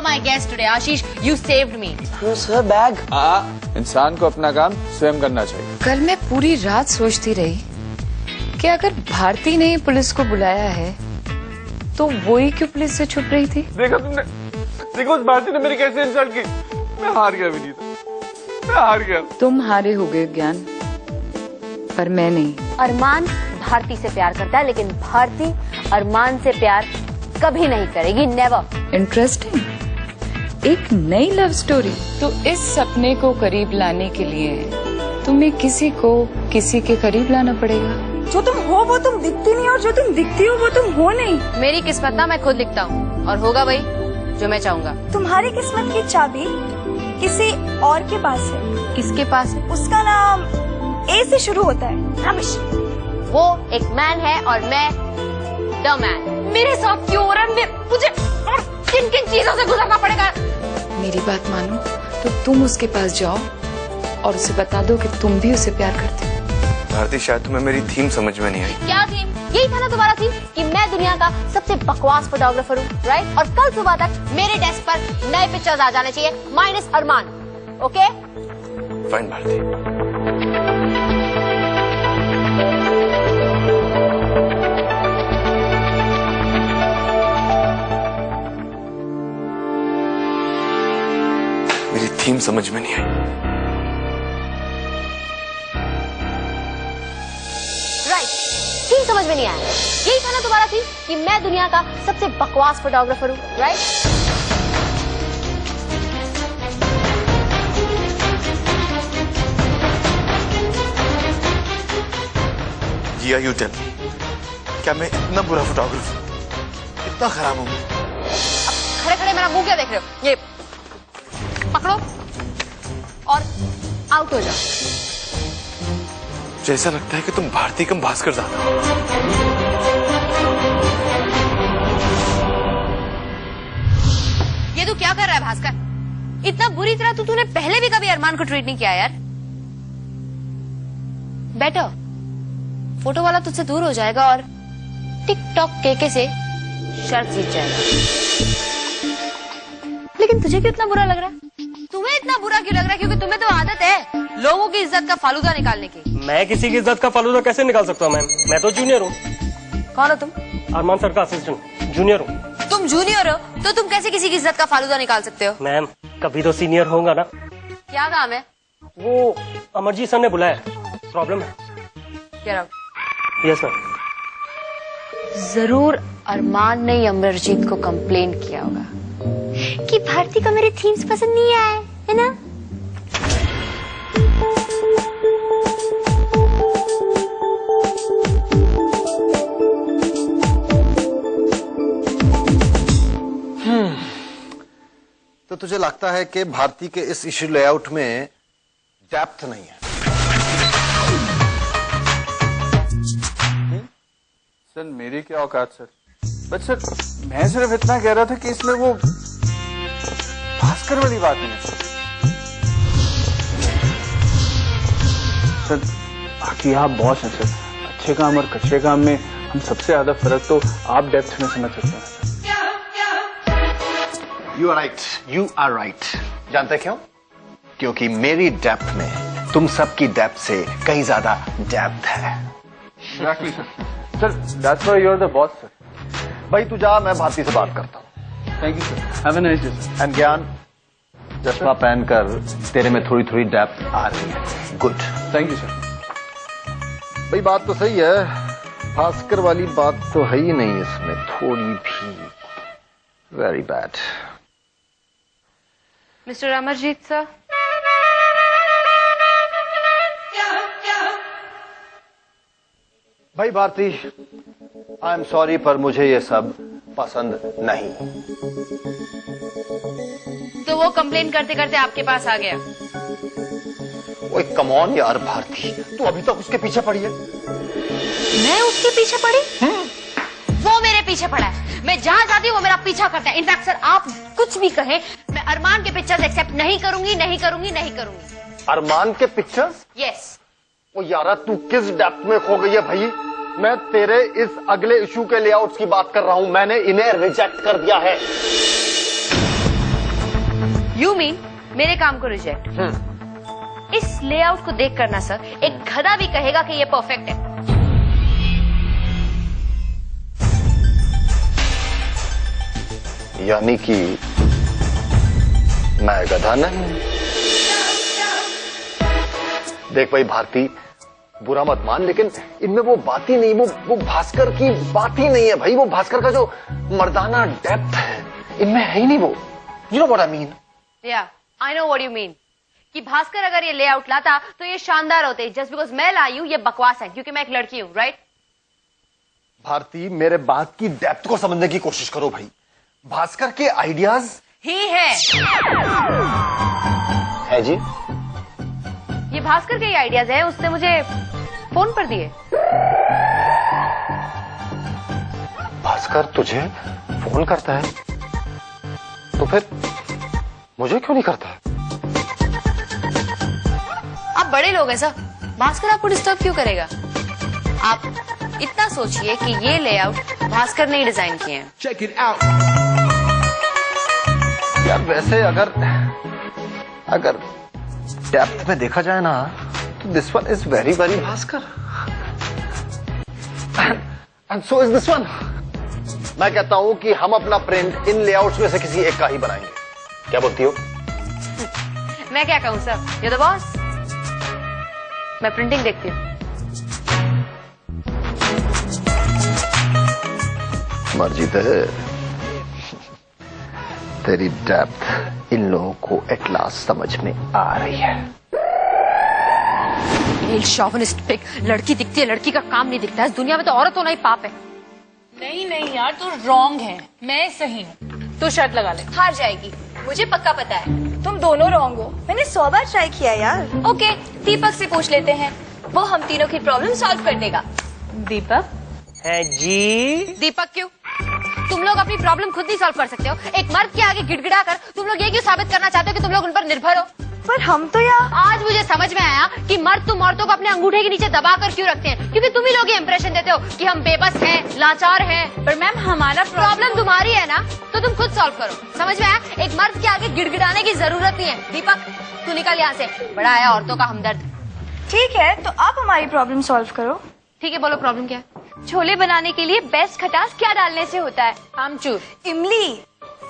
My guest today, Ashish, you saved me. Sir, bag. इंसान को अपना काम स्वयं करना चाहिए। कल मैं पूरी रात सोचती रही कि अगर भारती ने पुलिस को बुलाया है तो वो ही क्यों पुलिस से छुप रही थी। देखा तुमने, देखो उस भारती ने मेरी कैसे इंसल्ट की। मैं हार गया विनीता, मैं हार गया। तुम हारे हो गए ज्ञान, पर मैं नहीं। अरमान भारती से प्यार करता है, लेकिन भारती अरमान से प्यार कभी नहीं करेगी, नेवर। इंटरेस्टिंग, एक नई लव स्टोरी। तो इस सपने को करीब लाने के लिए तुम्हें किसी को किसी के करीब लाना पड़ेगा। जो तुम हो वो तुम दिखती नहीं, और जो तुम दिखती हो वो तुम हो नहीं। मेरी किस्मत ना मैं खुद लिखता हूँ, और होगा वही जो मैं चाहूँगा। तुम्हारी किस्मत की चाबी किसी और के पास है। किसके पास है? उसका नाम ए से शुरू होता है। रमेश, वो एक मैन है और मैं द मैन। मेरे साथ क्यों हो रहा है? मुझे और किन किन चीजों से गुजरना पड़ेगा? मेरी बात मानो तो तुम उसके पास जाओ और उसे बता दो कि तुम भी उसे प्यार करते हो। भारती, शायद तुम्हें मेरी थीम समझ में नहीं आई। क्या थीम? यही था ना तुम्हारा थीम कि मैं दुनिया का सबसे बकवास फोटोग्राफर हूँ, राइट? और कल सुबह तक मेरे डेस्क पर नए पिक्चर्स आ जाने चाहिए, minus Arman. Okay fine Bharti. मेरी थीम समझ में नहीं आई। थीम समझ में नहीं आया। यही था ना तुम्हारा थीम कि मैं दुनिया का सबसे बकवास फोटोग्राफर हूँ, right? Jiya, you tell me, क्या मैं इतना बुरा फोटोग्राफर, इतना खराब हूँ? अब खड़े खड़े मेरा मुंह क्या देख रहे हो? ये पकड़ो और आउट हो जाओ। जैसा लगता है कि तुम भारती कम भास्कर ज्यादा हो। ये तू क्या कर रहा है भास्कर? इतना बुरी तरह तूने पहले भी कभी अरमान को ट्रीट नहीं किया यार। बेटर, फोटो वाला तुझसे दूर हो जाएगा और टिकटॉक केके से शर्त जीत जाएगा। लेकिन तुझे क्यों इतना बुरा लग रहा है? तुम्हें इतना बुरा क्यों लग रहा है? क्योंकि तुम्हें तो आदत है लोगों की इज्जत का फालूदा निकालने की। मैं किसी की इज्जत का फालूदा कैसे निकाल सकता हूँ मैम? मैं तो जूनियर हूँ। कौन हो तुम? अरमान सर का असिस्टेंट, जूनियर हूँ। तुम जूनियर हो तो तुम कैसे किसी की इज्जत का फालूदा निकाल सकते हो? मैम, कभी तो सीनियर होगा ना। क्या काम है? वो अमरजीत सर ने बुलाया, प्रॉब्लम है। Get out. Yes ma'am. जरूर अरमान ने अमरजीत को कंप्लेन किया होगा कि भारती को मेरे थीम्स पसंद नहीं आए, है ना? तो तुझे लगता है कि भारती के इस इश्यू लेआउट में डेप्थ नहीं है? सर मेरी क्या औकात सर, बट सर मैं सिर्फ इतना कह रहा था कि इसमें वो भास्कर वाली बात नहीं है सर। बाकी आप बॉस हैं सर, अच्छे काम और कच्चे काम में हम सबसे ज्यादा फर्क तो आप डेप्थ में समझ सकते हैं sir. You are right, you are right. जानते क्यों? क्योंकि मेरी डेप्थ में तुम सबकी डेप्थ से कहीं ज्यादा डेप्थ है। Exactly, sir. Sir, that's why you're the boss, sir. भाई तू जा, मैं भारती से बात करता हूँ। Thank you, sir. Have a nice day, sir. And ज्ञान, चश्मा पहनकर तेरे में थोड़ी थोड़ी डेप्थ आ रही है। गुड। Thank you, sir. भाई बात तो सही है, भास्कर वाली बात तो है ही नहीं इसमें थोड़ी भी। Very bad. Mister Amarjeet sir, भाई भारती, आई एम सॉरी पर मुझे ये सब पसंद नहीं। तो वो कंप्लेन करते करते आपके पास आ गया। ओए कम ऑन यार भारती, तू अभी तक उसके पीछे पड़ी है। मैं उसके पीछे पड़ी? वो मेरे पीछे पड़ा है। मैं जहाँ जाती हूँ वो मेरा पीछा करता है। इनफैक्ट सर आप कुछ भी कहें, मैं अरमान के पिक्चर्स एक्सेप्ट नहीं करूंगी, नहीं करूंगी, नहीं करूंगी। अरमान के पिक्चर्स? यस। ओ यारा तू किस डेप्थ में खो गई है भाई? मैं तेरे इस अगले इशू के लेआउट्स की बात कर रहा हूं, मैंने इन्हें रिजेक्ट कर दिया है। यू मीन मेरे काम को रिजेक्ट? इस लेआउट को देख कर ना सर, एक गधा भी कहेगा कि ये परफेक्ट है। यानी कि मैं गधा नहीं? देख भाई भारती, बुरा मत मान, लेकिन इनमें वो बात ही नहीं, वो भास्कर की बात ही नहीं है भाई। वो भास्कर का जो मर्दाना डेप्थ है इनमें है ही नहीं वो। You know what I mean? Yeah I know what you mean कि भास्कर अगर ये लेआउट लाता तो ये शानदार होते। जस्ट बिकॉज मैं लाई हूं ये बकवास है, क्योंकि मैं एक लड़की हूं, राइट? भारती, मेरे बात की डेप्थ को समझने की कोशिश करो भाई। भास्कर के आइडियाज ही है जी, ये भास्कर के ही आइडियाज है, उसने मुझे फोन पर दिए। भास्कर तुझे फोन करता है तो फिर मुझे क्यों नहीं करता है? आप बड़े लोग हैं सर, भास्कर आपको डिस्टर्ब क्यों करेगा? आप इतना सोचिए कि ये लेआउट भास्कर ने ही डिजाइन किए हैं। Check it out. यार वैसे अगर डेप्थ में देखा जाए ना तो this one is very very Bhaskar and so is this one. मैं कहता हूं कि हम अपना प्रिंट इन लेआउट्स में से किसी एक का ही बनाएंगे। क्या बोलती हो? मैं क्या कहूं सर, ये द बॉस। मैं प्रिंटिंग देखती हूँ। मर्जी है। तेरी डेप्थ इन लोगों को एट लास्ट समझ में आ रही है। शॉविनिस्ट पिग, लड़की दिखती है, लड़की का काम नहीं दिखता। इस दुनिया में तो औरत होना ही पाप है। नहीं नहीं यार, तू रॉन्ग है, मैं सही हूँ। तू शर्त लगा ले। हार जाएगी, मुझे पक्का पता है। तुम दोनों रॉन्ग हो। मैंने 100 बार ट्राई किया यार। ओके, दीपक से पूछ लेते हैं, वो हम तीनों की प्रॉब्लम सॉल्व कर देगा। दीपक है जी। दीपक क्यों? तुम लोग अपनी प्रॉब्लम खुद नहीं सॉल्व कर सकते हो? एक मर्द के आगे गिड़गिड़ा कर तुम लोग ये क्यों साबित करना चाहते हो कि तुम लोग उन पर निर्भर हो? पर हम तो यार, आज मुझे समझ में आया कि मर्द तुम औरतों को अपने अंगूठे के नीचे दबा कर क्यों रखते हैं, क्योंकि तुम ही लोग ये इंप्रेशन देते हो कि हम बेबस हैं, लाचार हैं। पर मैम हमारा प्रॉब्लम तुम्हारी है ना, तो तुम खुद सॉल्व करो। समझ में आया? एक मर्द के आगे गिड़गिड़ाने की जरूरत नहीं है। दीपक तू निकल यहाँ से, बड़ा है औरतों का हमदर्द। ठीक है तो आप हमारी प्रॉब्लम सॉल्व करो। ठीक है, बोलो प्रॉब्लम क्या है? छोले बनाने के लिए बेस्ट खटास क्या डालने से होता है? आमचूर। इमली।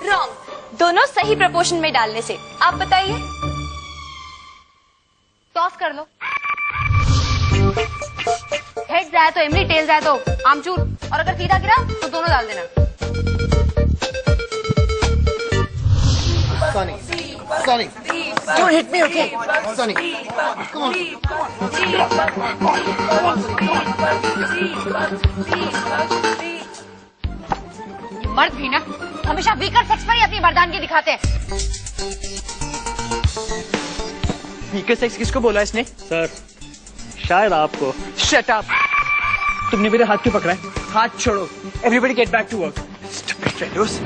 रॉन्ग, दोनों सही प्रपोर्शन में डालने से। आप बताइए। टॉस कर लो। हेड जाए तो इमली, टेल जाए तो आमचूर, और अगर सीधा गिरा तो दोनों डाल देना। Sonny, don't hit me, okay? Sonny, come on. मर्द भी ना हमेशा वीकर सेक्स पर ही अपनी मर्दानगी दिखाते हैं। वीकर सेक्स किसको बोला इसने? सर शायद आपको। Shut up. तुमने मेरे हाथ क्यों पकड़ा है? हाथ छोड़ो। Everybody get back to work. Stupid fellows.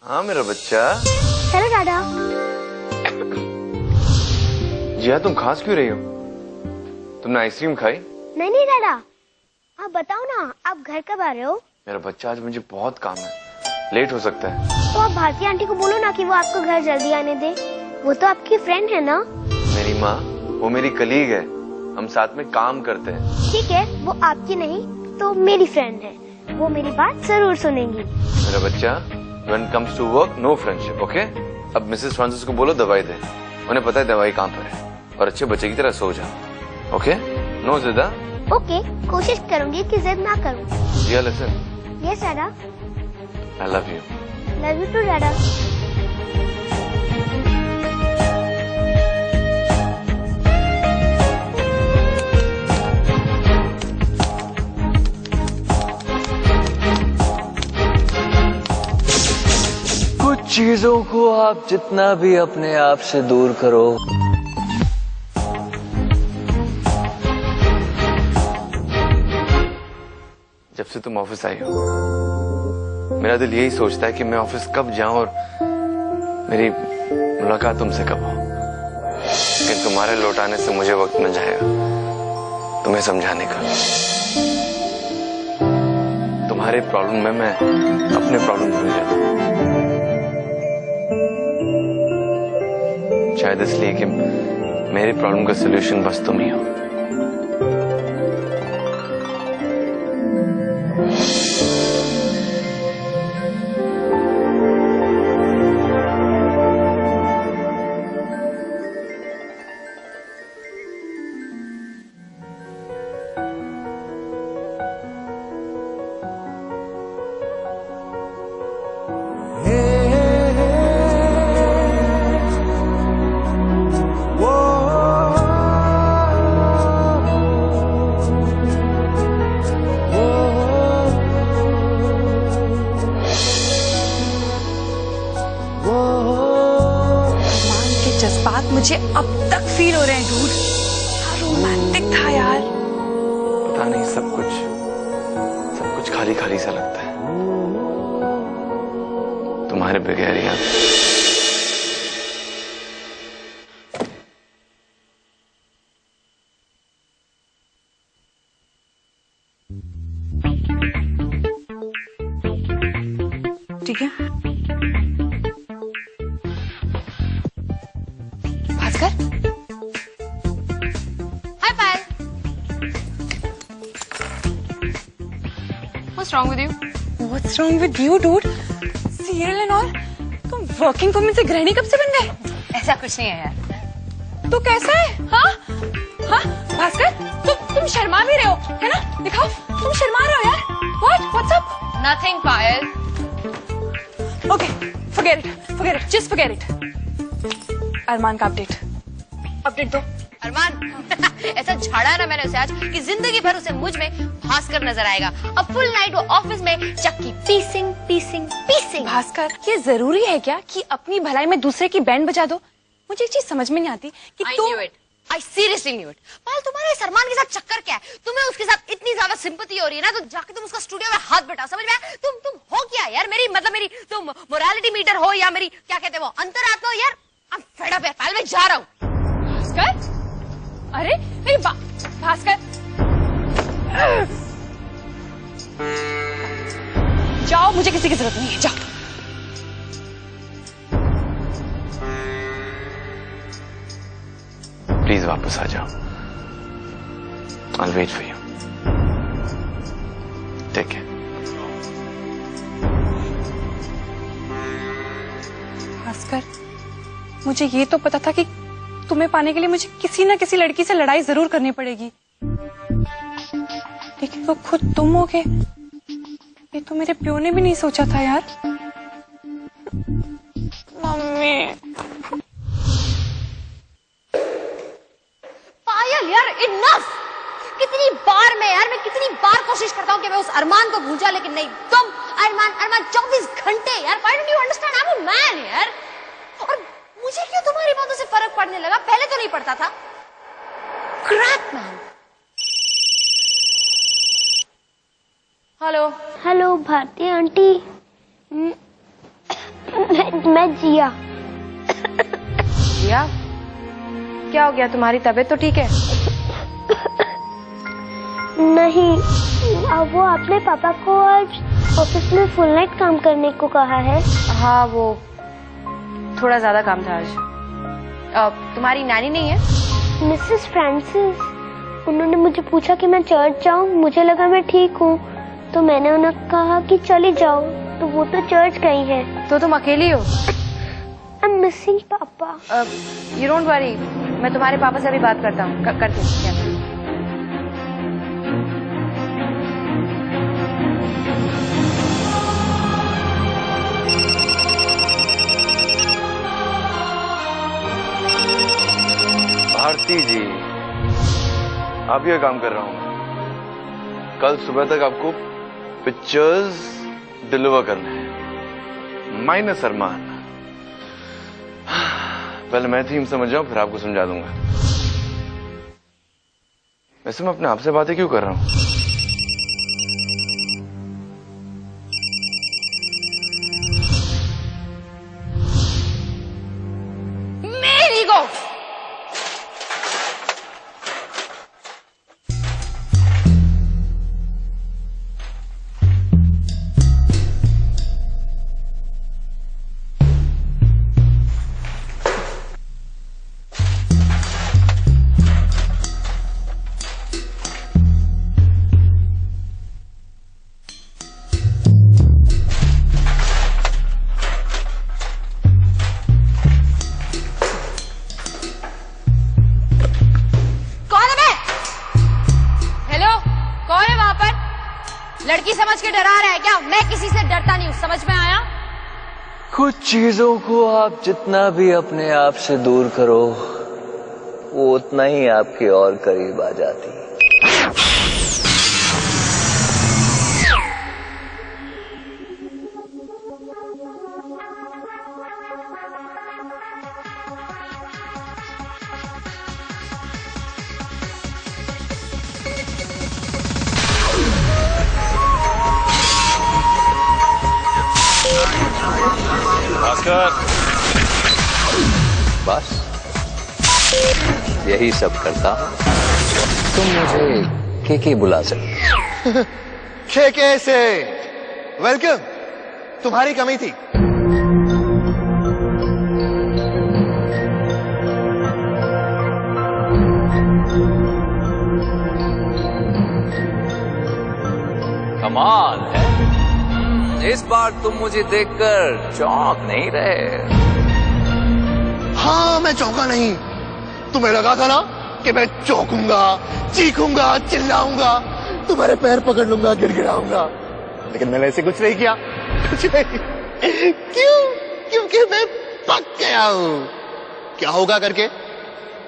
हाँ मेरा बच्चा। हेलो दादा। जिया तुम खास क्यों रही हो? तुमने आइसक्रीम खाई? नहीं दादा, आप बताओ ना, आप घर कब आ रहे हो? मेरा बच्चा आज मुझे बहुत काम है, लेट हो सकता है। तो आप भारती आंटी को बोलो ना कि वो आपको घर जल्दी आने दे। वो तो आपकी फ्रेंड है ना? मेरी माँ, वो मेरी कलीग है, हम साथ में काम करते हैं। ठीक है, वो आपकी नहीं तो मेरी फ्रेंड है, वो मेरी बात जरूर सुनेंगी। मेरा बच्चा, when it comes to work, no friendship, okay? अब मिसेस फ्रांसिस को बोलो दवाई दे, उन्हें पता है दवाई कहाँ पर है, और अच्छे बच्चे की तरह सो जाओ, ओके? नो जिदा? ओके, कोशिश करूंगी कि जिद ना करूं। जिया लिसन। यस दादा। I love you. Love you too दादा। कुछ चीजों को आप जितना भी अपने आप से दूर करो, जब से तुम ऑफिस आई हो मेरा दिल यही सोचता है कि मैं ऑफिस कब जाऊं और मेरी मुलाकात तुमसे कब हो। लेकिन तुम्हारे लौट आने से मुझे वक्त मिल जाएगा तुम्हें समझाने का। तुम्हारे प्रॉब्लम में मैं अपने प्रॉब्लम भूल जाता हूं, शायद इसलिए कि मेरी प्रॉब्लम का सलूशन बस तुम ही हो। जज्बात मुझे अब तक फील हो रहे हैं डूड। रोमांटिक था यार। पता नहीं सब कुछ खाली खाली सा लगता है तुम्हारे बगैर यार। ठीक है भास्कर। हाय पायल। What's wrong with you? What's wrong with you, dude? Serial and all? तुम वर्किंग वुमन से गृहिणी कब से बन गए? ऐसा कुछ नहीं है यार। तो कैसा है? हाँ हाँ भास्कर, तुम शर्मा भी रहे हो है ना? दिखाओ तुम शर्मा रहे हो यार। What's up? Nothing, Payal. Okay, forget it, just forget it. अरमान का अपडेट दो। अरमान ऐसा झाड़ा है ना मैंने उसे आज कि जिंदगी भर उसे मुझ में भास्कर नजर आएगा। अब फुल नाइट वो ऑफिस में चक्की पीसिंग। भास्कर, ये जरूरी है क्या कि अपनी भलाई में दूसरे की बैंड बजा दो? मुझे एक चीज समझ में नहीं आती कि I seriously knew it. पायल, तुम्हारे इस अरमान के साथ चक्कर क्या है? तुम्हें उसके साथ इतनी ज्यादा सिंपैथी हो रही है ना, तो जाके तुम उसका स्टूडियो में हाथ बैठाओ। समझ में आया? तुम हो क्या यार? मेरी तुम मोरालिटी मीटर हो या मेरी क्या कहते हैं वो अंतरात्मा हो यार? I'm fed up है पायल, मैं जा रहा हूँ। भास्कर, अरे मेरी भास्कर, जाओ, मुझे किसी की जरूरत नहीं है, जाओ। प्लीज वापस आ जाओ। I'll wait for you. Take care. Bhaskar, मुझे ये तो पता था कि तुम्हें पाने के लिए मुझे किसी ना किसी लड़की से लड़ाई जरूर करनी पड़ेगी, लेकिन वो खुद तुम हो गए। ये तो मेरे प्यो ने भी नहीं सोचा था यार। मम्मी। पायल यार, इनफ! कितनी बार कोशिश करता हूँ कि मैं उस अरमान को भूल जाऊं, लेकिन नहीं, तुम अरमान 24 घंटे यार। Why don't you understand? I'm a man यार। और मुझे क्यों तुम्हारी बातों से फर्क पड़ने लगा? पहले तो नहीं पड़ता था। Crap man। Hello Bharti aunty. मैं जिया। क्या हो गया? तुम्हारी तबीयत तो ठीक है? नहीं, वो अपने पापा को आज ऑफिस में फुल नाइट काम करने को कहा है। हाँ, वो थोड़ा ज्यादा काम था आज। तुम्हारी नानी नहीं है? मिसेस फ्रांसिस, उन्होंने मुझे पूछा कि मैं चर्च जाऊं। मुझे लगा मैं ठीक हूँ, तो मैंने उन्हें कहा कि चली जाओ, तो वो तो चर्च गई है। तो तुम अकेली हो? I'm missing पापा। You don't worry, मैं तुम्हारे पापा से अभी बात करता हूँ, करती हूँ। भारती जी, आप ये काम कर रहा हूँ। कल सुबह तक आपको पिक्चर्स डिलीवर करने हैं, माइनस अरमान। पहले मैं थीम समझ जाऊं, फिर आपको समझा दूंगा। वैसे मैं अपने आप से बातें क्यों कर रहा हूं? के डरा रहा है क्या? मैं किसी से डरता नहीं हूँ, समझ में आया? कुछ चीजों को आप जितना भी अपने आप से दूर करो, वो उतना ही आपके और करीब आ जाती है। बस यही सब करता हूं। तुम मुझे के बुला सकते। के से वेलकम। तुम्हारी कमी थी। कमाल है, इस बार तुम मुझे देखकर चौंक नहीं रहे। हाँ, मैं चौंका नहीं। तुम्हें लगा था ना कि मैं चौंकूंगा, चीखूंगा, चिल्लाऊंगा, तुम्हारे पैर पकड़ लूंगा, गिड़गिड़ाऊंगा, लेकिन मैंने ऐसे कुछ नहीं किया। कुछ नहीं। क्यों? क्योंकि मैं पक गया हूं। क्या होगा करके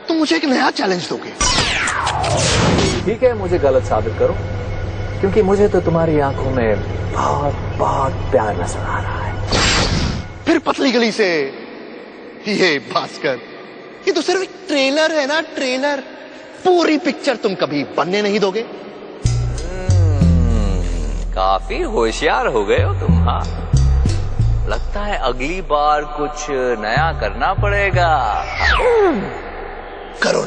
तुम मुझे एक नया चैलेंज दोगे। ठीक है, मुझे गलत साबित करो, क्योंकि मुझे तो तुम्हारी आंखों में बहुत बहुत प्यार नजर आ रहा है। फिर पतली गली से ये भास्कर, ये तो सिर्फ एक ट्रेलर है ना, ट्रेलर। पूरी पिक्चर तुम कभी बनने नहीं दोगे। काफी होशियार हो गए हो तुम। हाँ, लगता है अगली बार कुछ नया करना पड़ेगा। करो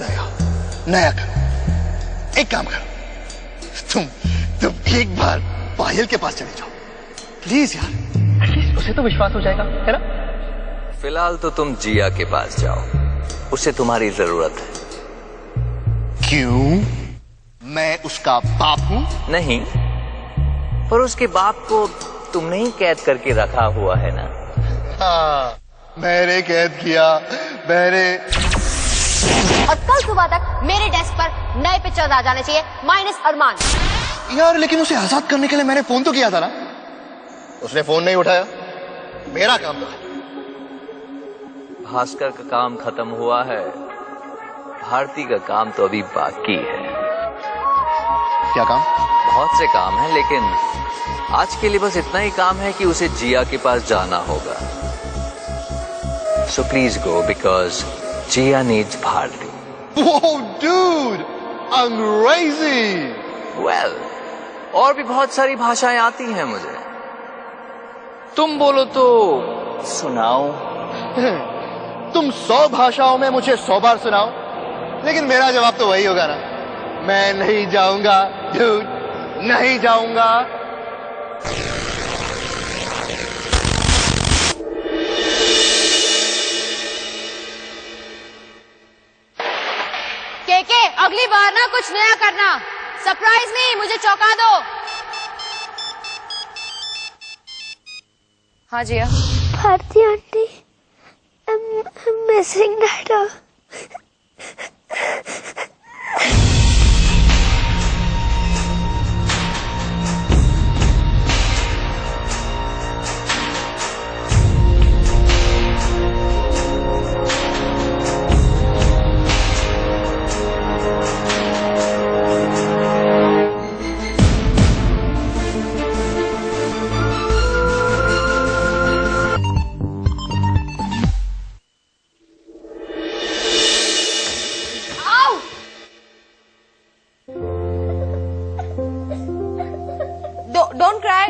नया करो। एक काम करो, तुम एक बार पायल के पास चले जाओ प्लीज यार, एटलीस्ट उसे तो विश्वास हो जाएगा, है ना? फिलहाल तो तुम जिया के पास जाओ, उसे तुम्हारी जरूरत है। क्यों? मैं उसका बाप हूं? नहीं, पर उसके बाप को तुमने ही कैद करके रखा हुआ है ना। हाँ, मैंने कैद किया, मैंने। और कल सुबह तक मेरे डेस्क पर नए पिक्चर्स आ जाने चाहिए, माइनस अरमान। यार, लेकिन उसे आजाद करने के लिए मैंने फोन तो किया था ना। उसने फोन नहीं उठाया। मेरा काम था। भास्कर का काम खत्म हुआ है, भारती का काम तो अभी बाकी है। क्या काम? बहुत से काम हैं, लेकिन आज के लिए बस इतना ही काम है कि उसे जिया के पास जाना होगा। So please go, because Jiya needs Bharti. Whoa, dude, amazing. Well, और भी बहुत सारी भाषाएं आती हैं मुझे। तुम बोलो तो सुनाओ। तुम 100 भाषाओं में मुझे 100 बार सुनाओ, लेकिन मेरा जवाब तो वही होगा ना, मैं नहीं जाऊंगा dude, नहीं जाऊंगा। के अगली बार ना कुछ नया करना, सरप्राइज नहीं, मुझे चौंका दो। हाँ Jiya. Bharti aunty, I'm missing Dada. Don't cry,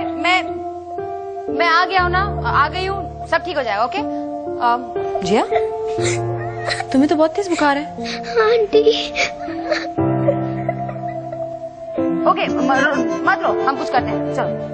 मैं आ गया हूँ ना, आ गई हूँ, सब ठीक हो जाएगा। ओके जिया, तुम्हें तो बहुत तेज बुखार है। आंटी। ओके मत रो, हम कुछ करते हैं, चलो।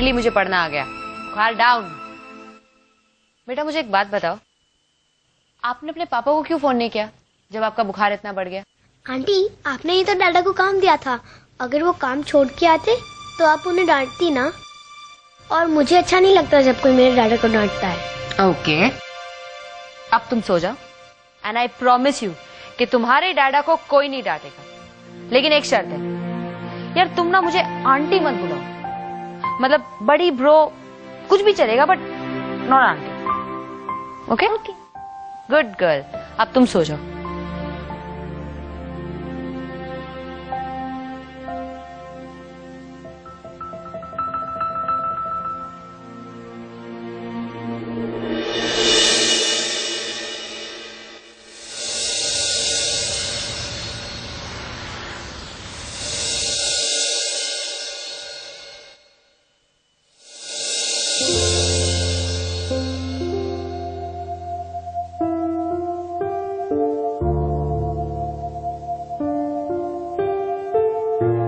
फाइनली मुझे पढ़ना आ गया। बुखार डाउन। बेटा मुझे एक बात बताओ, आपने अपने पापा को क्यों फोन नहीं किया जब आपका बुखार इतना बढ़ गया? आंटी, आपने ही तो दादा को काम दिया था। अगर वो काम छोड़ के आते तो आप उन्हें डांटती ना। और मुझे अच्छा नहीं लगता जब कोई मेरे दादा को डांटता है। ओके, अब तुम सो जाओ एंड आई प्रॉमिस यू कि तुम्हारे डैडा को कोई नहीं डांटेगा। लेकिन एक शर्त है यार, तुम ना मुझे आंटी मत बुलाओ। मतलब बड़ी ब्रो कुछ भी चलेगा, but not aunty. Okay okay, good girl. अब तुम सो जाओ।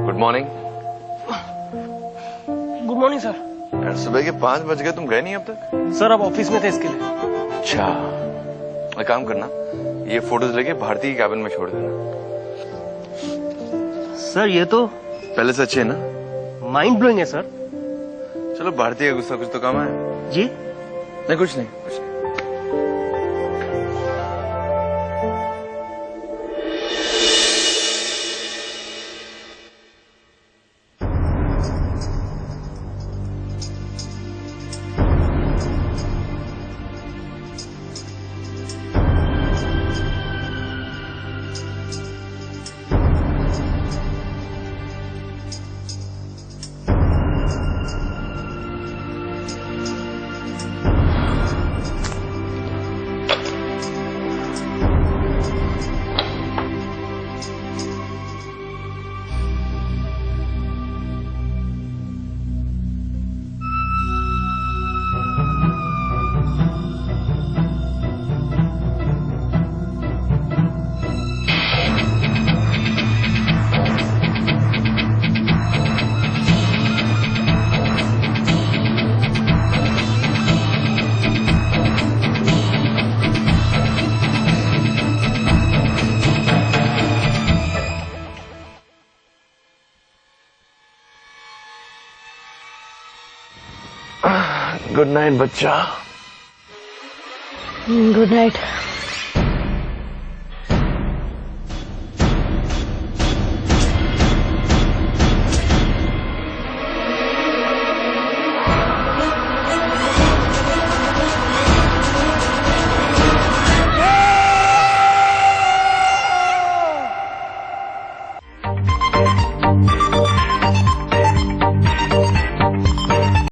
Good morning. Good morning sir. यार सुबह के 5 बज गए, तुम गए नहीं अब तक? सर अब ऑफिस में थे इसके लिए। अच्छा, एक काम करना, ये फोटोज लेके भारती की कैबिन में छोड़ देना। सर ये तो पहले से अच्छे है ना? माइंड ब्लोइंग है सर। चलो भारती का गुस्सा कुछ तो कम है। जी नहीं, कुछ नहीं, कुछ नहीं। गुड नाइट बच्चा। Good night.